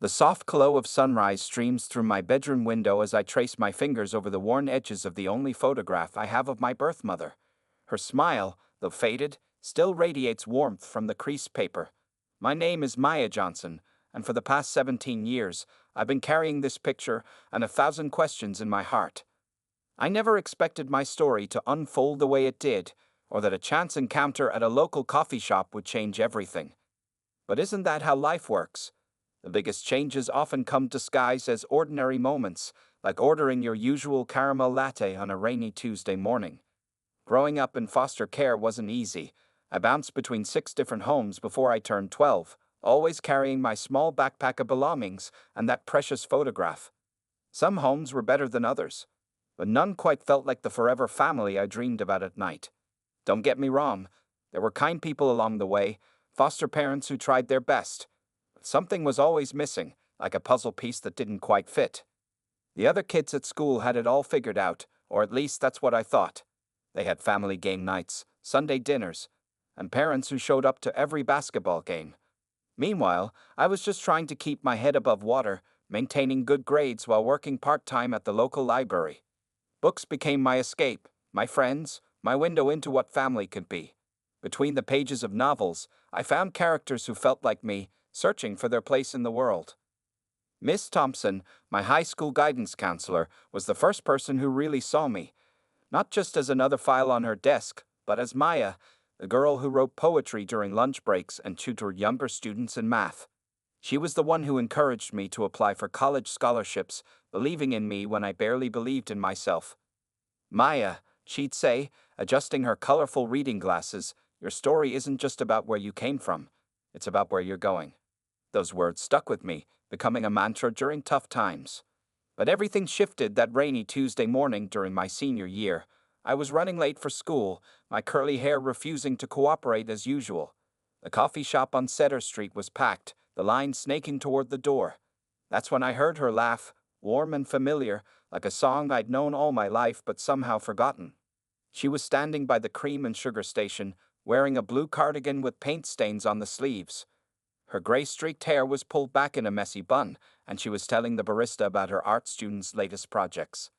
The soft glow of sunrise streams through my bedroom window as I trace my fingers over the worn edges of the only photograph I have of my birth mother. Her smile, though faded, still radiates warmth from the creased paper. My name is Maya Johnson, and for the past 17 years, I've been carrying this picture and 1,000 questions in my heart. I never expected my story to unfold the way it did, or that a chance encounter at a local coffee shop would change everything. But isn't that how life works? The biggest changes often come disguised as ordinary moments, like ordering your usual caramel latte on a rainy Tuesday morning. Growing up in foster care wasn't easy. I bounced between 6 different homes before I turned 12, always carrying my small backpack of belongings and that precious photograph. Some homes were better than others, but none quite felt like the forever family I dreamed about at night. Don't get me wrong, there were kind people along the way, foster parents who tried their best. But something was always missing, like a puzzle piece that didn't quite fit. The other kids at school had it all figured out, or at least that's what I thought. They had family game nights, Sunday dinners, and parents who showed up to every basketball game. Meanwhile, I was just trying to keep my head above water, maintaining good grades while working part-time at the local library. Books became my escape, my friends, my window into what family could be. Between the pages of novels, I found characters who felt like me, searching for their place in the world. Miss Thompson, my high school guidance counselor, was the first person who really saw me, not just as another file on her desk, but as Maya, the girl who wrote poetry during lunch breaks and tutored younger students in math. She was the one who encouraged me to apply for college scholarships, believing in me when I barely believed in myself. Maya, she'd say, adjusting her colorful reading glasses, your story isn't just about where you came from, it's about where you're going. Those words stuck with me, becoming a mantra during tough times. But everything shifted that rainy Tuesday morning during my senior year. I was running late for school, my curly hair refusing to cooperate as usual. The coffee shop on Cedar Street was packed, the line snaking toward the door. That's when I heard her laugh, warm and familiar, like a song I'd known all my life but somehow forgotten. She was standing by the cream and sugar station, wearing a blue cardigan with paint stains on the sleeves. Her gray-streaked hair was pulled back in a messy bun, and she was telling the barista about her art student's latest projects.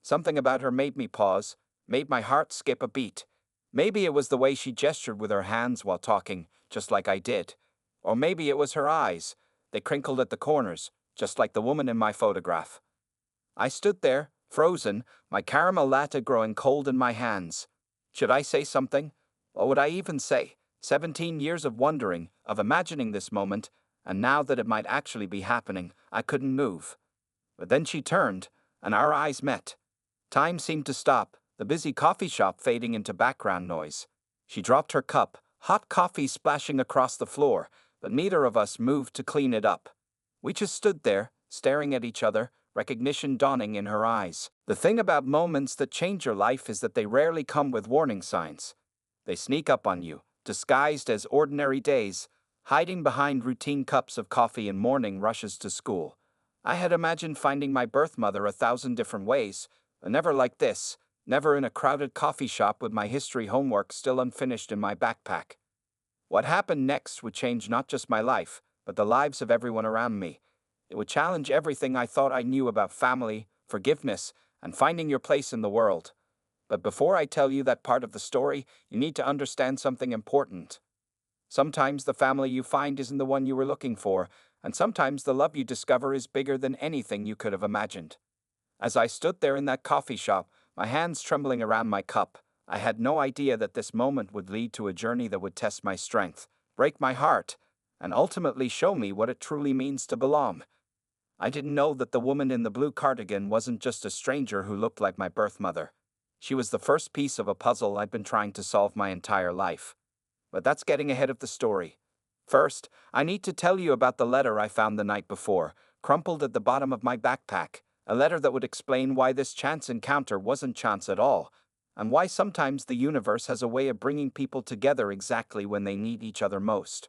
Something about her made me pause, made my heart skip a beat. Maybe it was the way she gestured with her hands while talking, just like I did. Or maybe it was her eyes. They crinkled at the corners, just like the woman in my photograph. I stood there, frozen, my caramel latte growing cold in my hands. Should I say something? What would I even say? 17 years of wondering, of imagining this moment, and now that it might actually be happening, I couldn't move. But then she turned, and our eyes met. Time seemed to stop, the busy coffee shop fading into background noise. She dropped her cup, hot coffee splashing across the floor, but neither of us moved to clean it up. We just stood there, staring at each other, recognition dawning in her eyes. The thing about moments that change your life is that they rarely come with warning signs. They sneak up on you, disguised as ordinary days, hiding behind routine cups of coffee and morning rushes to school. I had imagined finding my birth mother 1,000 different ways, but never like this, never in a crowded coffee shop with my history homework still unfinished in my backpack. What happened next would change not just my life, but the lives of everyone around me. It would challenge everything I thought I knew about family, forgiveness, and finding your place in the world. But before I tell you that part of the story, you need to understand something important. Sometimes the family you find isn't the one you were looking for, and sometimes the love you discover is bigger than anything you could have imagined. As I stood there in that coffee shop, my hands trembling around my cup, I had no idea that this moment would lead to a journey that would test my strength, break my heart, and ultimately show me what it truly means to belong. I didn't know that the woman in the blue cardigan wasn't just a stranger who looked like my birth mother. She was the first piece of a puzzle I'd been trying to solve my entire life. But that's getting ahead of the story. First, I need to tell you about the letter I found the night before, crumpled at the bottom of my backpack, a letter that would explain why this chance encounter wasn't chance at all, and why sometimes the universe has a way of bringing people together exactly when they need each other most.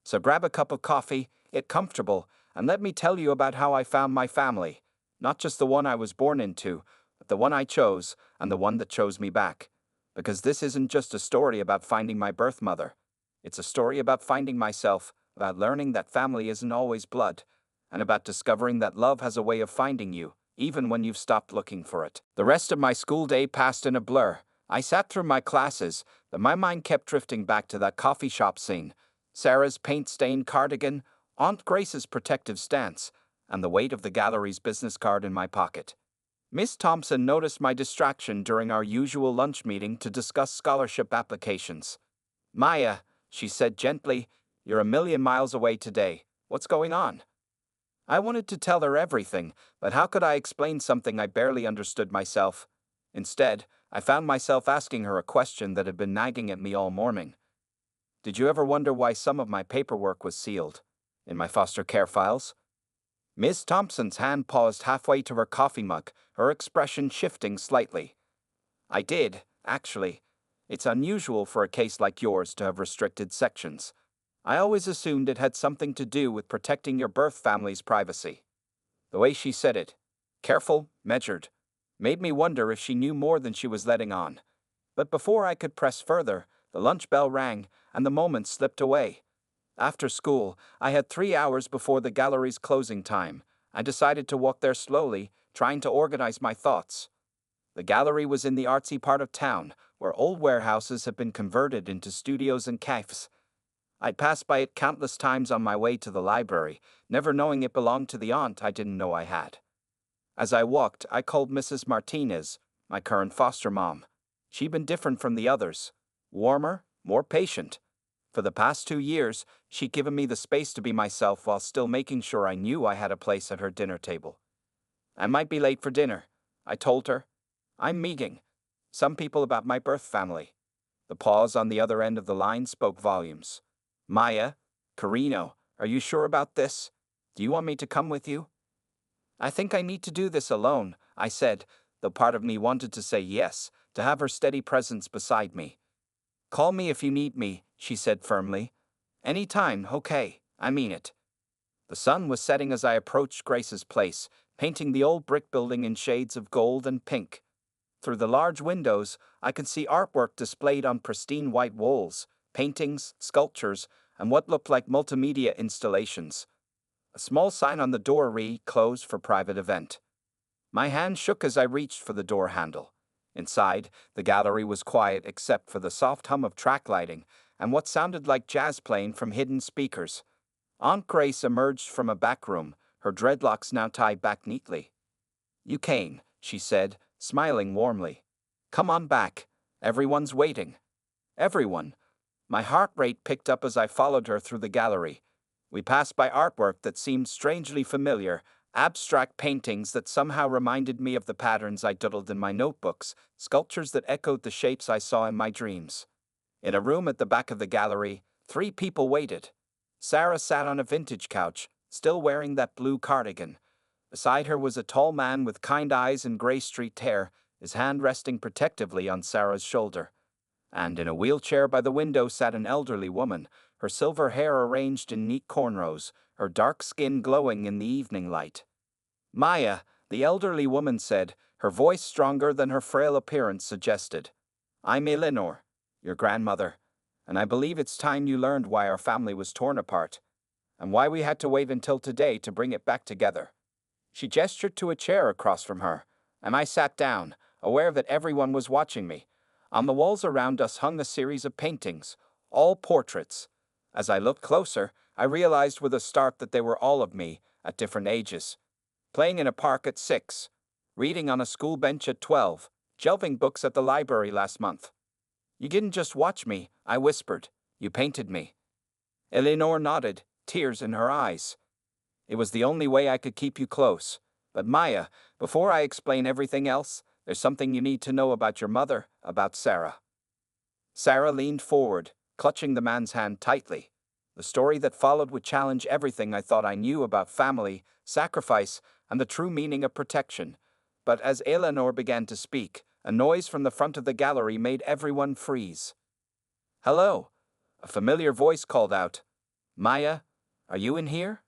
So grab a cup of coffee, get comfortable, and let me tell you about how I found my family, not just the one I was born into, but the one I chose, and the one that chose me back. Because this isn't just a story about finding my birth mother. It's a story about finding myself, about learning that family isn't always blood, and about discovering that love has a way of finding you, even when you've stopped looking for it. The rest of my school day passed in a blur. I sat through my classes, but my mind kept drifting back to that coffee shop scene, Sarah's paint-stained cardigan, Aunt Grace's protective stance, and the weight of the gallery's business card in my pocket. Miss Thompson noticed my distraction during our usual lunch meeting to discuss scholarship applications. "Maya," she said gently, "you're a million miles away today. What's going on?" I wanted to tell her everything, but how could I explain something I barely understood myself? Instead, I found myself asking her a question that had been nagging at me all morning. "Did you ever wonder why some of my paperwork was sealed? In my foster care files?" Miss Thompson's hand paused halfway to her coffee mug, her expression shifting slightly. "I did, actually. It's unusual for a case like yours to have restricted sections. I always assumed it had something to do with protecting your birth family's privacy." The way she said it, careful, measured, made me wonder if she knew more than she was letting on. But before I could press further, the lunch bell rang, and the moments slipped away. After school, I had 3 hours before the gallery's closing time. I decided to walk there slowly, trying to organize my thoughts. The gallery was in the artsy part of town, where old warehouses have been converted into studios and cafes. I'd passed by it countless times on my way to the library, never knowing it belonged to the aunt I didn't know I had. As I walked, I called Mrs. Martinez, my current foster mom. She'd been different from the others. Warmer, more patient. For the past 2 years, she'd given me the space to be myself while still making sure I knew I had a place at her dinner table. "I might be late for dinner," I told her. "I'm meeting some people about my birth family." The pause on the other end of the line spoke volumes. "Maya, Carino, are you sure about this? Do you want me to come with you?" "I think I need to do this alone," I said, though part of me wanted to say yes, to have her steady presence beside me. "Call me if you need me," she said firmly. "Any time, okay, I mean it." The sun was setting as I approached Grace's place, painting the old brick building in shades of gold and pink. Through the large windows, I could see artwork displayed on pristine white walls, paintings, sculptures, and what looked like multimedia installations. A small sign on the door read, "Closed for private event." My hand shook as I reached for the door handle. Inside, the gallery was quiet except for the soft hum of track lighting and what sounded like jazz playing from hidden speakers. Aunt Grace emerged from a back room, her dreadlocks now tied back neatly. "You came," she said, smiling warmly. "Come on back. Everyone's waiting." Everyone. My heart rate picked up as I followed her through the gallery. We passed by artwork that seemed strangely familiar, abstract paintings that somehow reminded me of the patterns I doodled in my notebooks, sculptures that echoed the shapes I saw in my dreams. In a room at the back of the gallery, 3 people waited. Sarah sat on a vintage couch, still wearing that blue cardigan. Beside her was a tall man with kind eyes and gray-streaked hair, his hand resting protectively on Sarah's shoulder. And in a wheelchair by the window sat an elderly woman, her silver hair arranged in neat cornrows, her dark skin glowing in the evening light. "Maya," the elderly woman said, her voice stronger than her frail appearance suggested. "I'm Eleanor, your grandmother, and I believe it's time you learned why our family was torn apart, and why we had to wait until today to bring it back together." She gestured to a chair across from her, and I sat down, aware that everyone was watching me. On the walls around us hung a series of paintings, all portraits. As I looked closer, I realized with a start that they were all of me, at different ages. Playing in a park at 6, reading on a school bench at 12, shelving books at the library last month. "You didn't just watch me," I whispered. "You painted me." Eleanor nodded, tears in her eyes. "It was the only way I could keep you close. But Maya, before I explain everything else, there's something you need to know about your mother, about Sarah." Sarah leaned forward, clutching the man's hand tightly. The story that followed would challenge everything I thought I knew about family, sacrifice, and the true meaning of protection. But as Eleanor began to speak, a noise from the front of the gallery made everyone freeze. "Hello," a familiar voice called out. "Maya, are you in here?"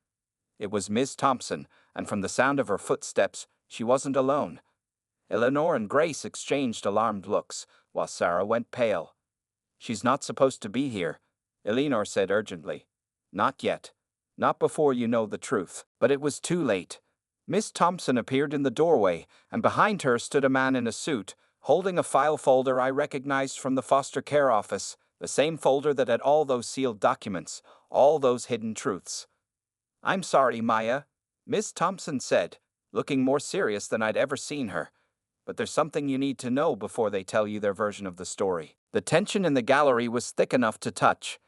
It was Miss Thompson, and from the sound of her footsteps, she wasn't alone. Eleanor and Grace exchanged alarmed looks, while Sarah went pale. "She's not supposed to be here," Eleanor said urgently. "Not yet." Not before you know the truth. But it was too late. Miss Thompson appeared in the doorway, and behind her stood a man in a suit, holding a file folder I recognized from the foster care office, the same folder that had all those sealed documents, all those hidden truths. "I'm sorry, Maya," Miss Thompson said, looking more serious than I'd ever seen her. "But there's something you need to know before they tell you their version of the story." The tension in the gallery was thick enough to touch.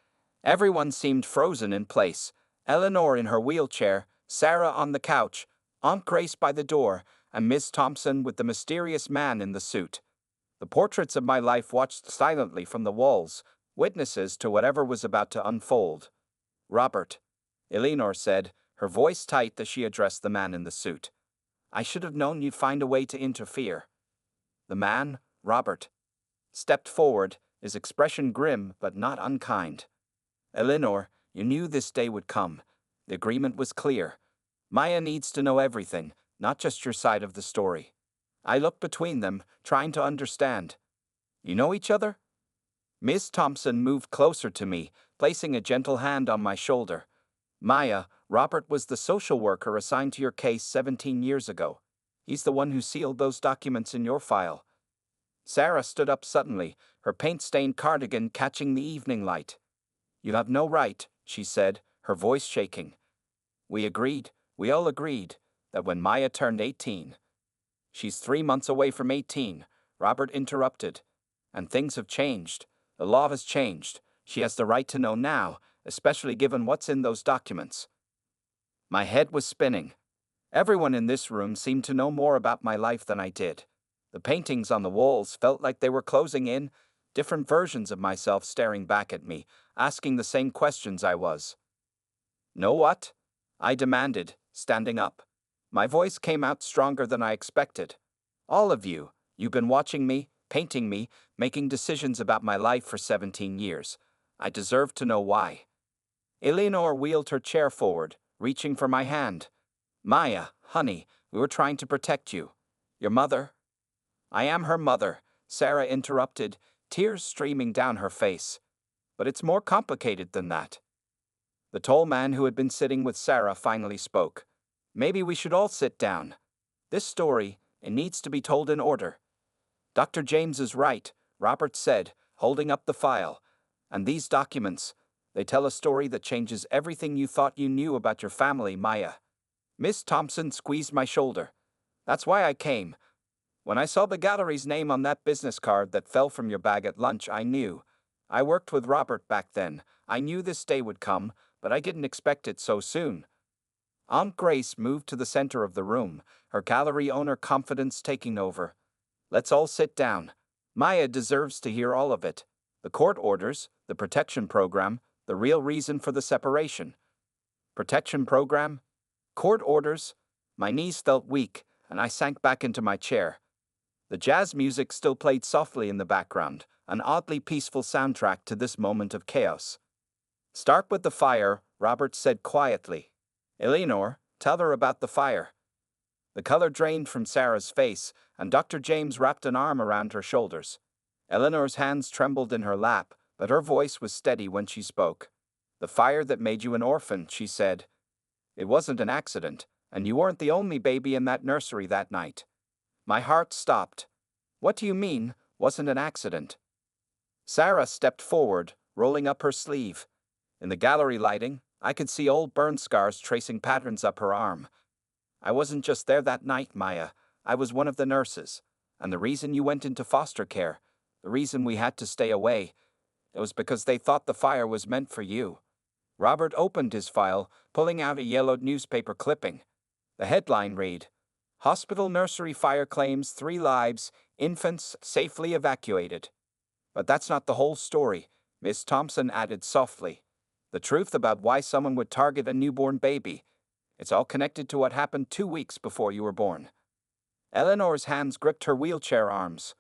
Everyone seemed frozen in place. Eleanor in her wheelchair, Sarah on the couch, Aunt Grace by the door, and Miss Thompson with the mysterious man in the suit. The portraits of my life watched silently from the walls, witnesses to whatever was about to unfold. "Robert," Eleanor said, her voice tight as she addressed the man in the suit. "I should have known you'd find a way to interfere." The man, Robert, stepped forward, his expression grim but not unkind. "Eleanor, you knew this day would come. The agreement was clear. Maya needs to know everything, not just your side of the story." I looked between them, trying to understand. "You know each other?" Miss Thompson moved closer to me, placing a gentle hand on my shoulder. "Maya, Robert was the social worker assigned to your case 17 years ago. He's the one who sealed those documents in your file." Sarah stood up suddenly, her paint-stained cardigan catching the evening light. "You have no right," she said, her voice shaking. We all agreed, that when Maya turned 18. "She's 3 months away from 18, Robert interrupted. "And things have changed. The law has changed. She has the right to know now, especially given what's in those documents." My head was spinning. Everyone in this room seemed to know more about my life than I did. The paintings on the walls felt like they were closing in, different versions of myself staring back at me, asking the same questions I was. "Know what?" I demanded, standing up. My voice came out stronger than I expected. "All of you, you've been watching me, painting me, making decisions about my life for 17 years. I deserve to know why." Eleanor wheeled her chair forward, reaching for my hand. "Maya, honey, we were trying to protect you. Your mother—" "I am her mother," Sarah interrupted, tears streaming down her face. "But it's more complicated than that." The tall man who had been sitting with Sarah finally spoke. "Maybe we should all sit down. This story, it needs to be told in order." "Dr. James is right," Robert said, holding up the file. "And these documents, they tell a story that changes everything you thought you knew about your family, Maya." Miss Thompson squeezed my shoulder. "That's why I came. When I saw the gallery's name on that business card that fell from your bag at lunch, I knew. I worked with Robert back then. I knew this day would come, but I didn't expect it so soon." Aunt Grace moved to the center of the room, her gallery owner confidence taking over. "Let's all sit down. Maya deserves to hear all of it. The court orders, the protection program, the real reason for the separation." Protection program? Court orders? My knees felt weak, and I sank back into my chair. The jazz music still played softly in the background, an oddly peaceful soundtrack to this moment of chaos. "Start with the fire," Robert said quietly. "Eleanor, tell her about the fire." The color drained from Sarah's face, and Dr. James wrapped an arm around her shoulders. Eleanor's hands trembled in her lap, but her voice was steady when she spoke. "The fire that made you an orphan," she said. "It wasn't an accident, and you weren't the only baby in that nursery that night." My heart stopped. "What do you mean, wasn't an accident?" Sarah stepped forward, rolling up her sleeve. In the gallery lighting, I could see old burn scars tracing patterns up her arm. "I wasn't just there that night, Maya. I was one of the nurses. And the reason you went into foster care, the reason we had to stay away, it was because they thought the fire was meant for you." Robert opened his file, pulling out a yellowed newspaper clipping. The headline read, "Hospital nursery fire claims 3 lives, infants safely evacuated." "But that's not the whole story," Miss Thompson added softly. "The truth about why someone would target a newborn baby. It's all connected to what happened 2 weeks before you were born." Eleanor's hands gripped her wheelchair arms.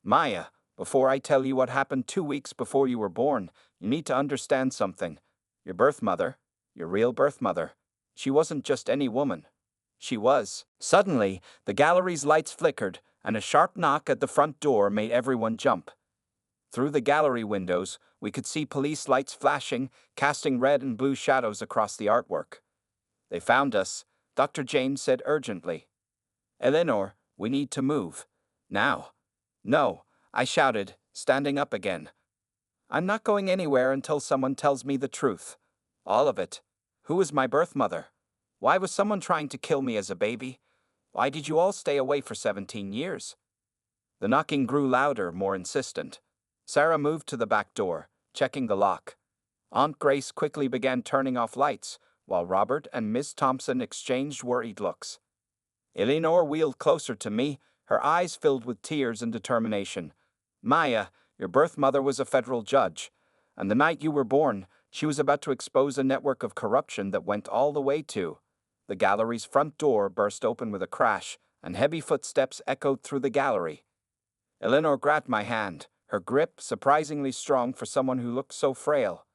"Maya, before I tell you what happened 2 weeks before you were born, you need to understand something. Your birth mother, your real birth mother, she wasn't just any woman. She was." Suddenly, the gallery's lights flickered, and a sharp knock at the front door made everyone jump. Through the gallery windows, we could see police lights flashing, casting red and blue shadows across the artwork. They found us, Dr. James said urgently. Eleanor, we need to move. Now. No, I shouted, standing up again. I'm not going anywhere until someone tells me the truth. All of it. Who was my birth mother? Why was someone trying to kill me as a baby? Why did you all stay away for 17 years? The knocking grew louder, more insistent. Sarah moved to the back door, checking the lock. Aunt Grace quickly began turning off lights, while Robert and Miss Thompson exchanged worried looks. Eleanor wheeled closer to me, her eyes filled with tears and determination. Maya, your birth mother was a federal judge, and the night you were born, she was about to expose a network of corruption that went all the way to. The gallery's front door burst open with a crash, and heavy footsteps echoed through the gallery. Eleanor grabbed my hand, her grip surprisingly strong for someone who looked so frail.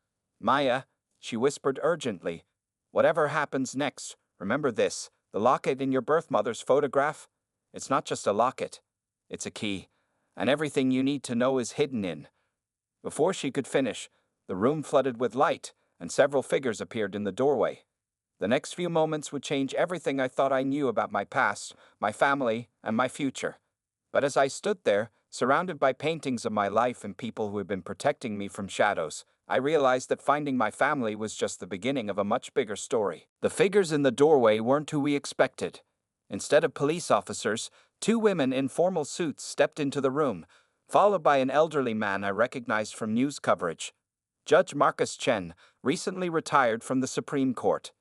Maya, she whispered urgently, whatever happens next, remember this, the locket in your birth mother's photograph? It's not just a locket. It's a key, and everything you need to know is hidden in. Before she could finish, the room flooded with light, and several figures appeared in the doorway. The next few moments would change everything I thought I knew about my past, my family, and my future. But as I stood there, surrounded by paintings of my life and people who had been protecting me from shadows, I realized that finding my family was just the beginning of a much bigger story. The figures in the doorway weren't who we expected. Instead of police officers, two women in formal suits stepped into the room, followed by an elderly man I recognized from news coverage. Judge Marcus Chen, recently retired from the Supreme Court.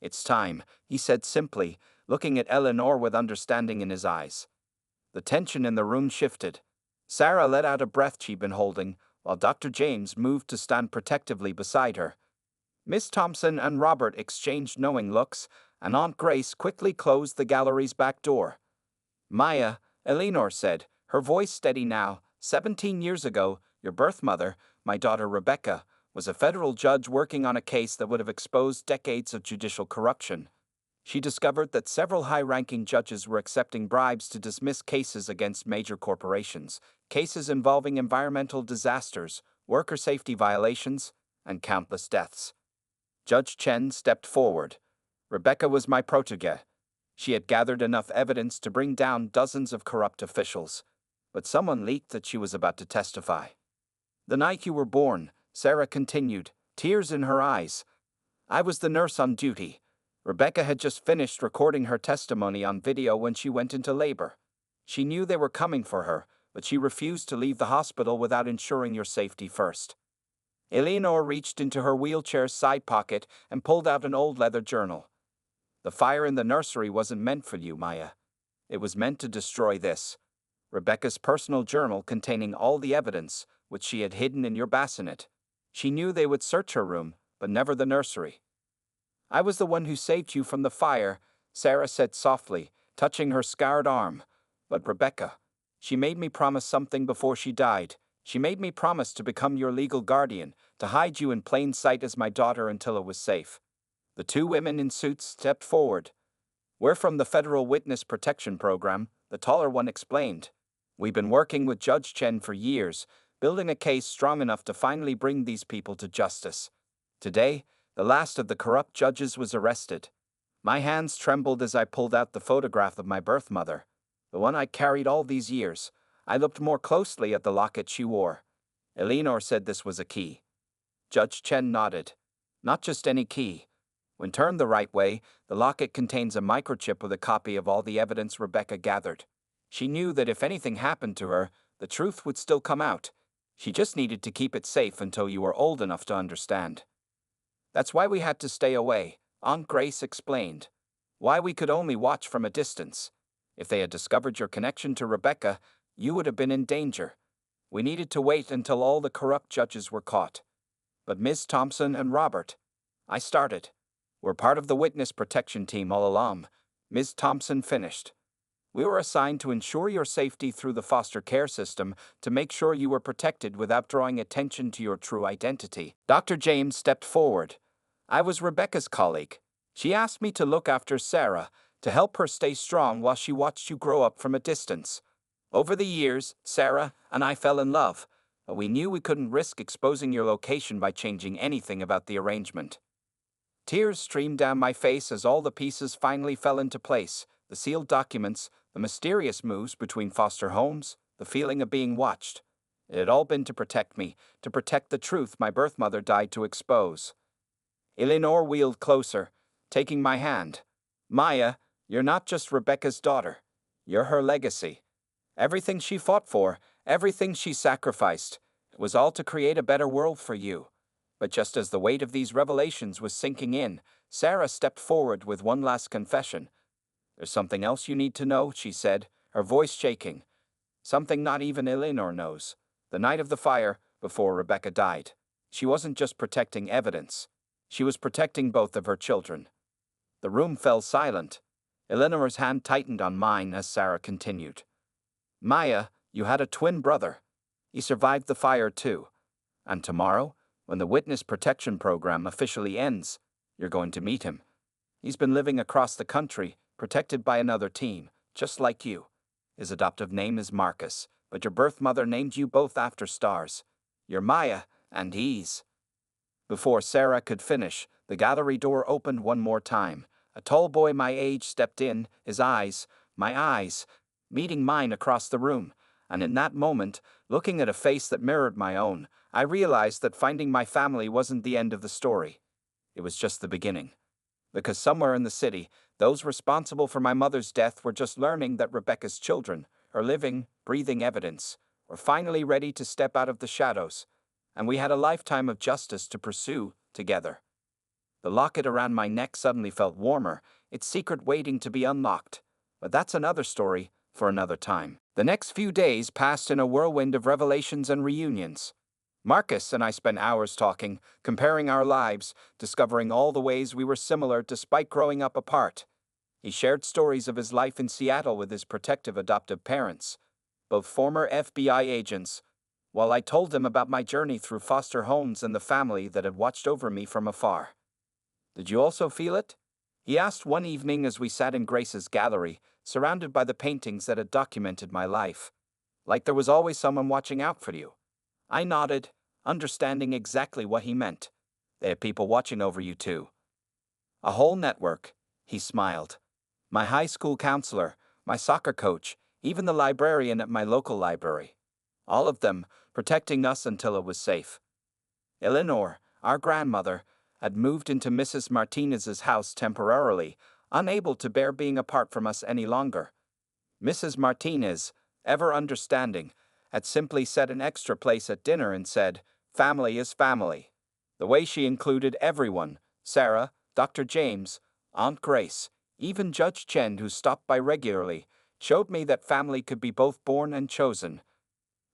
It's time, he said simply, looking at Eleanor with understanding in his eyes. The tension in the room shifted. Sarah let out a breath she'd been holding, while Dr. James moved to stand protectively beside her. Miss Thompson and Robert exchanged knowing looks, and Aunt Grace quickly closed the gallery's back door. Maya, Eleanor said, her voice steady now, 17 years ago, your birth mother, my daughter Rebecca, was a federal judge working on a case that would have exposed decades of judicial corruption. She discovered that several high-ranking judges were accepting bribes to dismiss cases against major corporations, cases involving environmental disasters, worker safety violations, and countless deaths. Judge Chen stepped forward. Rebecca was my protégée. She had gathered enough evidence to bring down dozens of corrupt officials, but someone leaked that she was about to testify. The night you were born, Sarah continued, tears in her eyes. I was the nurse on duty. Rebecca had just finished recording her testimony on video when she went into labor. She knew they were coming for her, but she refused to leave the hospital without ensuring your safety first. Eleanor reached into her wheelchair's side pocket and pulled out an old leather journal. The fire in the nursery wasn't meant for you, Maya. It was meant to destroy this. Rebecca's personal journal containing all the evidence, which she had hidden in your bassinet. She knew they would search her room, but never the nursery. I was the one who saved you from the fire, Sarah said softly, touching her scarred arm. But Rebecca, she made me promise something before she died. She made me promise to become your legal guardian, to hide you in plain sight as my daughter until it was safe. The two women in suits stepped forward. We're from the Federal Witness Protection Program, the taller one explained. We've been working with Judge Chen for years, building a case strong enough to finally bring these people to justice. Today, the last of the corrupt judges was arrested. My hands trembled as I pulled out the photograph of my birth mother, the one I carried all these years. I looked more closely at the locket she wore. Eleanor said this was a key. Judge Chen nodded. Not just any key. When turned the right way, the locket contains a microchip with a copy of all the evidence Rebecca gathered. She knew that if anything happened to her, the truth would still come out. She just needed to keep it safe until you were old enough to understand. That's why we had to stay away, Aunt Grace explained. Why we could only watch from a distance. If they had discovered your connection to Rebecca, you would have been in danger. We needed to wait until all the corrupt judges were caught. But Ms. Thompson and Robert, I started. We're part of the witness protection team all along, Ms. Thompson finished. We were assigned to ensure your safety through the foster care system to make sure you were protected without drawing attention to your true identity. Dr. James stepped forward. I was Rebecca's colleague. She asked me to look after Sarah, to help her stay strong while she watched you grow up from a distance. Over the years, Sarah and I fell in love. but we knew we couldn't risk exposing your location by changing anything about the arrangement. Tears streamed down my face as all the pieces finally fell into place: the sealed documents, the mysterious moves between foster homes, the feeling of being watched. It had all been to protect me, to protect the truth my birth mother died to expose. Eleanor wheeled closer, taking my hand. Maya, you're not just Rebecca's daughter. You're her legacy. Everything she fought for, everything she sacrificed, it was all to create a better world for you. But just as the weight of these revelations was sinking in, Sarah stepped forward with one last confession. There's something else you need to know, she said, her voice shaking. Something not even Eleanor knows. The night of the fire, before Rebecca died, she wasn't just protecting evidence. She was protecting both of her children. The room fell silent. Eleanor's hand tightened on mine as Sarah continued. Maya, you had a twin brother. He survived the fire too. And tomorrow, when the Witness Protection Program officially ends, you're going to meet him. He's been living across the country, protected by another team, just like you. His adoptive name is Marcus, but your birth mother named you both after stars. You're Maya, and he's... Before Sarah could finish, the gallery door opened one more time. A tall boy my age stepped in, his eyes, my eyes, meeting mine across the room, and in that moment, looking at a face that mirrored my own, I realized that finding my family wasn't the end of the story. It was just the beginning. Because somewhere in the city, those responsible for my mother's death were just learning that Rebecca's children, her living, breathing evidence, were finally ready to step out of the shadows, and we had a lifetime of justice to pursue together. The locket around my neck suddenly felt warmer, its secret waiting to be unlocked. But that's another story for another time. The next few days passed in a whirlwind of revelations and reunions. Marcus and I spent hours talking, comparing our lives, discovering all the ways we were similar despite growing up apart. He shared stories of his life in Seattle with his protective adoptive parents, both former FBI agents, while I told him about my journey through foster homes and the family that had watched over me from afar. Did you also feel it? He asked one evening as we sat in Grace's gallery, surrounded by the paintings that had documented my life. Like there was always someone watching out for you. I nodded, understanding exactly what he meant. They had people watching over you too. A whole network, he smiled. My high school counselor, my soccer coach, even the librarian at my local library. All of them protecting us until it was safe. Eleanor, our grandmother, had moved into Mrs. Martinez's house temporarily, unable to bear being apart from us any longer. Mrs. Martinez, ever understanding, had simply set an extra place at dinner and said, "Family is family." The way she included everyone, Sarah, Dr. James, Aunt Grace, even Judge Chen, who stopped by regularly, showed me that family could be both born and chosen.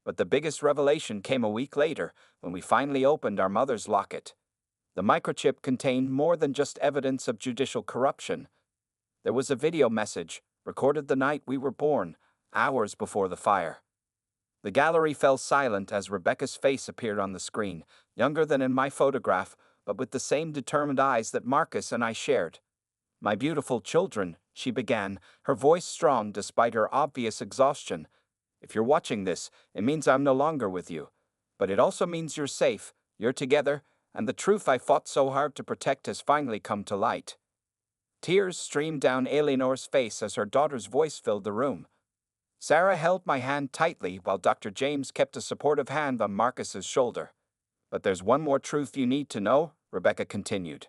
But the biggest revelation came a week later, when we finally opened our mother's locket. The microchip contained more than just evidence of judicial corruption. There was a video message, recorded the night we were born, hours before the fire. The gallery fell silent as Rebecca's face appeared on the screen, younger than in my photograph, but with the same determined eyes that Marcus and I shared. "My beautiful children," she began, her voice strong despite her obvious exhaustion. "If you're watching this, it means I'm no longer with you. But it also means you're safe, you're together, and the truth I fought so hard to protect has finally come to light." Tears streamed down Eleanor's face as her daughter's voice filled the room. Sarah held my hand tightly while Dr. James kept a supportive hand on Marcus's shoulder. "But there's one more truth you need to know," Rebecca continued.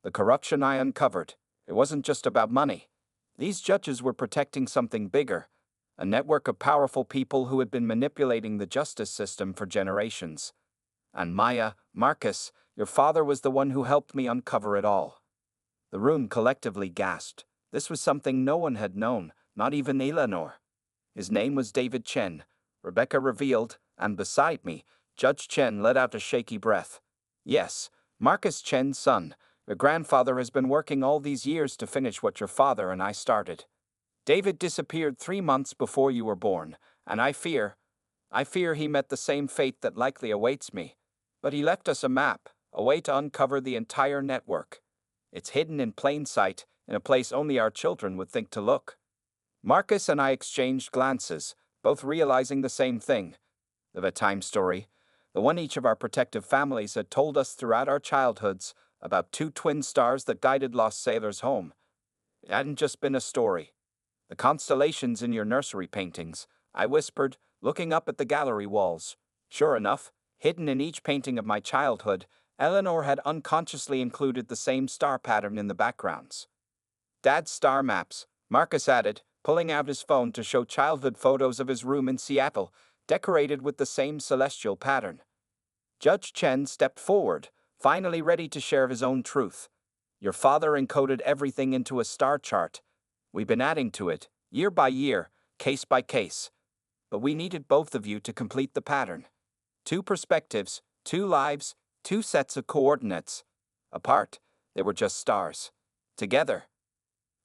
"The corruption I uncovered, it wasn't just about money. These judges were protecting something bigger, a network of powerful people who had been manipulating the justice system for generations. And Maya, Marcus, your father was the one who helped me uncover it all." The room collectively gasped. This was something no one had known, not even Eleanor. His name was David Chen, Rebecca revealed, and beside me, Judge Chen let out a shaky breath. "Yes, Marcus Chen's son. Your grandfather has been working all these years to finish what your father and I started. David disappeared 3 months before you were born, and I fear he met the same fate that likely awaits me. But he left us a map, a way to uncover the entire network. It's hidden in plain sight, in a place only our children would think to look." Marcus and I exchanged glances, both realizing the same thing. The time story, the one each of our protective families had told us throughout our childhoods about two twin stars that guided lost sailors home. It hadn't just been a story. The constellations in your nursery paintings, I whispered, looking up at the gallery walls. Sure enough, hidden in each painting of my childhood, Eleanor had unconsciously included the same star pattern in the backgrounds. Dad's star maps, Marcus added, pulling out his phone to show childhood photos of his room in Seattle, decorated with the same celestial pattern. Judge Chen stepped forward, finally ready to share his own truth. Your father encoded everything into a star chart. We've been adding to it, year by year, case by case. But we needed both of you to complete the pattern. Two perspectives, two lives, two sets of coordinates. Apart, they were just stars. Together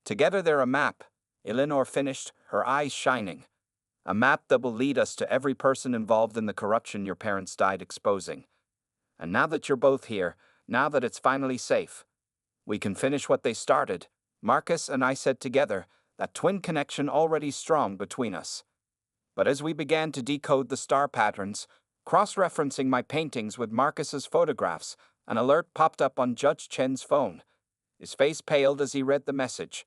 they're a map, Eleanor finished, her eyes shining. A map that will lead us to every person involved in the corruption your parents died exposing. And now that you're both here, now that it's finally safe, we can finish what they started, Marcus and I said together, that twin connection already strong between us. But as we began to decode the star patterns, cross-referencing my paintings with Marcus's photographs, an alert popped up on Judge Chen's phone. His face paled as he read the message.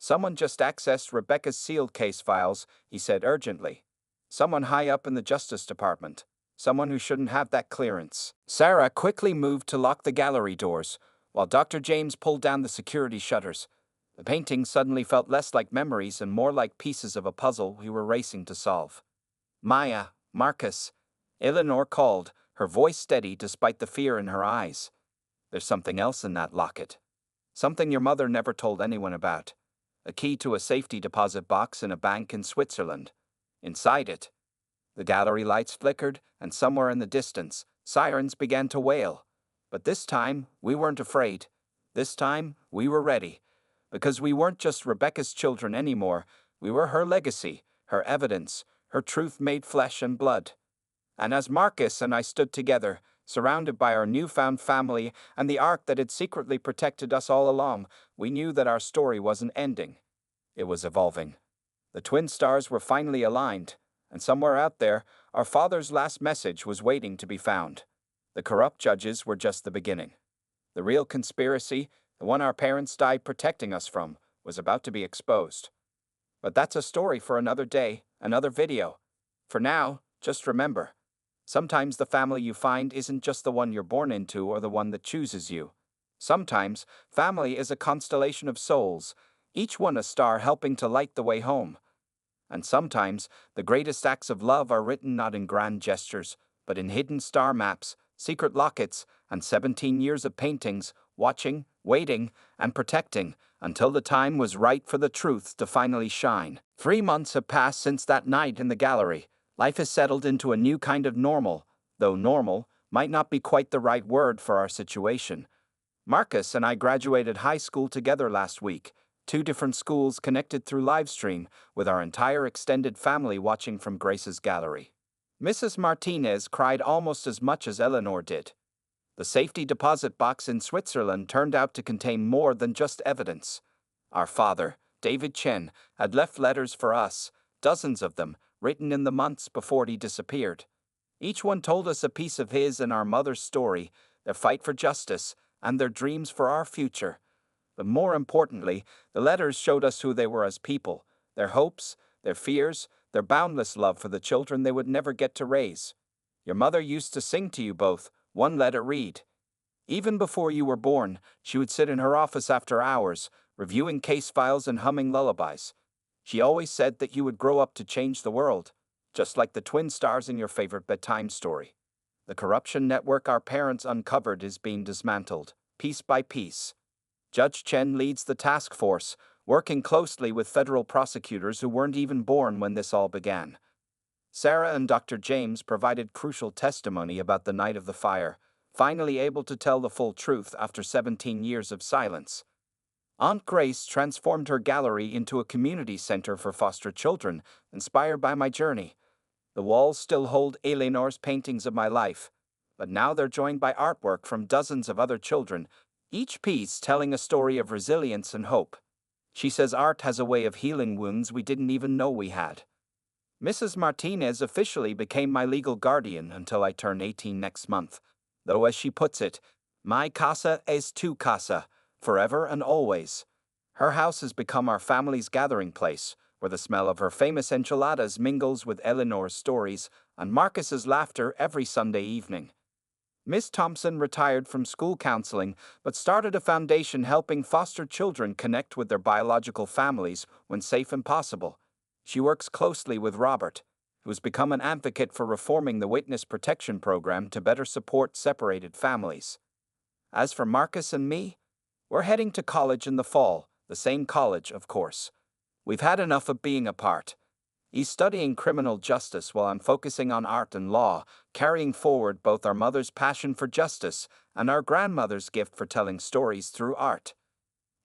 Someone just accessed Rebecca's sealed case files, he said urgently. Someone high up in the Justice Department. Someone who shouldn't have that clearance. Sarah quickly moved to lock the gallery doors, while Dr. James pulled down the security shutters. The paintings suddenly felt less like memories and more like pieces of a puzzle we were racing to solve. Maya, Marcus, Eleanor called, her voice steady despite the fear in her eyes. There's something else in that locket. Something your mother never told anyone about. A key to a safety deposit box in a bank in Switzerland. Inside it, the gallery lights flickered, and somewhere in the distance, sirens began to wail. But this time, we weren't afraid. This time, we were ready. Because we weren't just Rebecca's children anymore, we were her legacy, her evidence, her truth made flesh and blood. And as Marcus and I stood together, surrounded by our newfound family and the ark that had secretly protected us all along, we knew that our story wasn't ending. It was evolving. The twin stars were finally aligned, and somewhere out there, our father's last message was waiting to be found. The corrupt judges were just the beginning. The real conspiracy, the one our parents died protecting us from, was about to be exposed. But that's a story for another day, another video. For now, just remember, sometimes the family you find isn't just the one you're born into or the one that chooses you. Sometimes, family is a constellation of souls, each one a star helping to light the way home. And sometimes, the greatest acts of love are written not in grand gestures, but in hidden star maps, secret lockets, and 17 years of paintings, watching, waiting, and protecting, until the time was right for the truth to finally shine. 3 months have passed since that night in the gallery. Life has settled into a new kind of normal, though normal might not be quite the right word for our situation. Marcus and I graduated high school together last week, 2 different schools connected through livestream, with our entire extended family watching from Grace's gallery. Mrs. Martinez cried almost as much as Eleanor did. The safety deposit box in Switzerland turned out to contain more than just evidence. Our father, David Chen, had left letters for us, dozens of them, written in the months before he disappeared. Each one told us a piece of his and our mother's story, their fight for justice, and their dreams for our future. But more importantly, the letters showed us who they were as people, their hopes, their fears, their boundless love for the children they would never get to raise. Your mother used to sing to you both, one letter read. Even before you were born, she would sit in her office after hours, reviewing case files and humming lullabies. She always said that you would grow up to change the world, just like the twin stars in your favorite bedtime story. The corruption network our parents uncovered is being dismantled, piece by piece. Judge Chen leads the task force, working closely with federal prosecutors who weren't even born when this all began. Sarah and Dr. James provided crucial testimony about the night of the fire, finally able to tell the full truth after 17 years of silence. Aunt Grace transformed her gallery into a community center for foster children, inspired by my journey. The walls still hold Eleanor's paintings of my life, but now they're joined by artwork from dozens of other children, each piece telling a story of resilience and hope. She says art has a way of healing wounds we didn't even know we had. Mrs. Martinez officially became my legal guardian until I turn 18 next month. Though, as she puts it, my casa es tu casa, forever and always. Her house has become our family's gathering place, where the smell of her famous enchiladas mingles with Eleanor's stories and Marcus's laughter every Sunday evening. Miss Thompson retired from school counseling but started a foundation helping foster children connect with their biological families when safe and possible. She works closely with Robert, who has become an advocate for reforming the Witness Protection Program to better support separated families. As for Marcus and me, we're heading to college in the fall, the same college, of course. We've had enough of being apart. He's studying criminal justice while I'm focusing on art and law, carrying forward both our mother's passion for justice and our grandmother's gift for telling stories through art.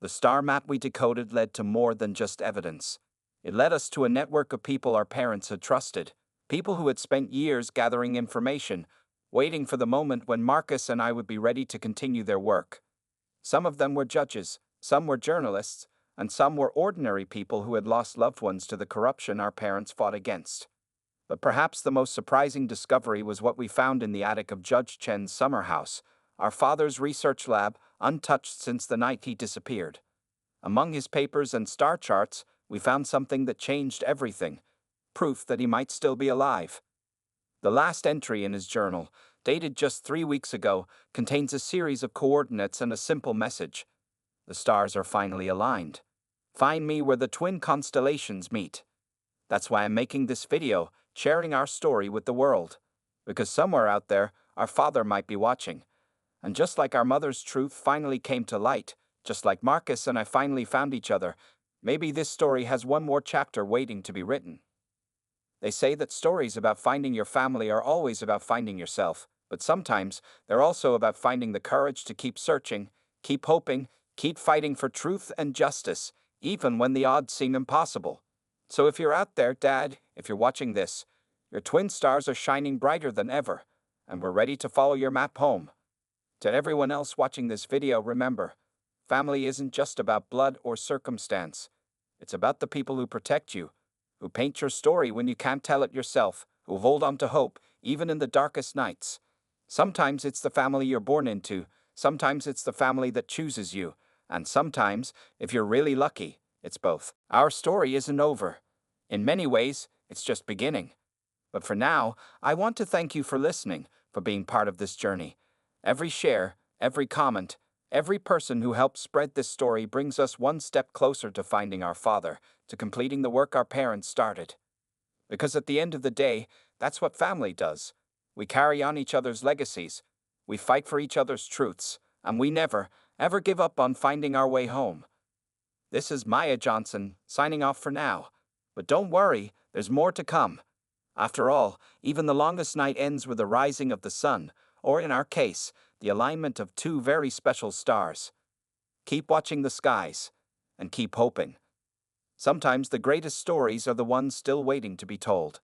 The star map we decoded led to more than just evidence. It led us to a network of people our parents had trusted, people who had spent years gathering information, waiting for the moment when Marcus and I would be ready to continue their work. Some of them were judges, some were journalists, and some were ordinary people who had lost loved ones to the corruption our parents fought against. But perhaps the most surprising discovery was what we found in the attic of Judge Chen's summer house, our father's research lab, untouched since the night he disappeared. Among his papers and star charts, we found something that changed everything, proof that he might still be alive. The last entry in his journal, dated just 3 weeks ago, contains a series of coordinates and a simple message. The stars are finally aligned. Find me where the twin constellations meet. That's why I'm making this video, sharing our story with the world. Because somewhere out there, our father might be watching. And just like our mother's truth finally came to light, just like Marcus and I finally found each other, maybe this story has one more chapter waiting to be written. They say that stories about finding your family are always about finding yourself, but sometimes they're also about finding the courage to keep searching, keep hoping, keep fighting for truth and justice, even when the odds seem impossible. So if you're out there, Dad, if you're watching this, your twin stars are shining brighter than ever, and we're ready to follow your map home. To everyone else watching this video, remember, family isn't just about blood or circumstance. It's about the people who protect you, who paint your story when you can't tell it yourself, who hold on to hope, even in the darkest nights. Sometimes it's the family you're born into, sometimes it's the family that chooses you, and sometimes, if you're really lucky, it's both. Our story isn't over. In many ways, it's just beginning. But for now, I want to thank you for listening, for being part of this journey. Every share, every comment, every person who helps spread this story brings us one step closer to finding our father, to completing the work our parents started. Because at the end of the day, that's what family does. We carry on each other's legacies, we fight for each other's truths, and we never, ever give up on finding our way home. This is Maya Johnson, signing off for now. But don't worry, there's more to come. After all, even the longest night ends with the rising of the sun, or in our case, the alignment of two very special stars. Keep watching the skies, and keep hoping. Sometimes the greatest stories are the ones still waiting to be told.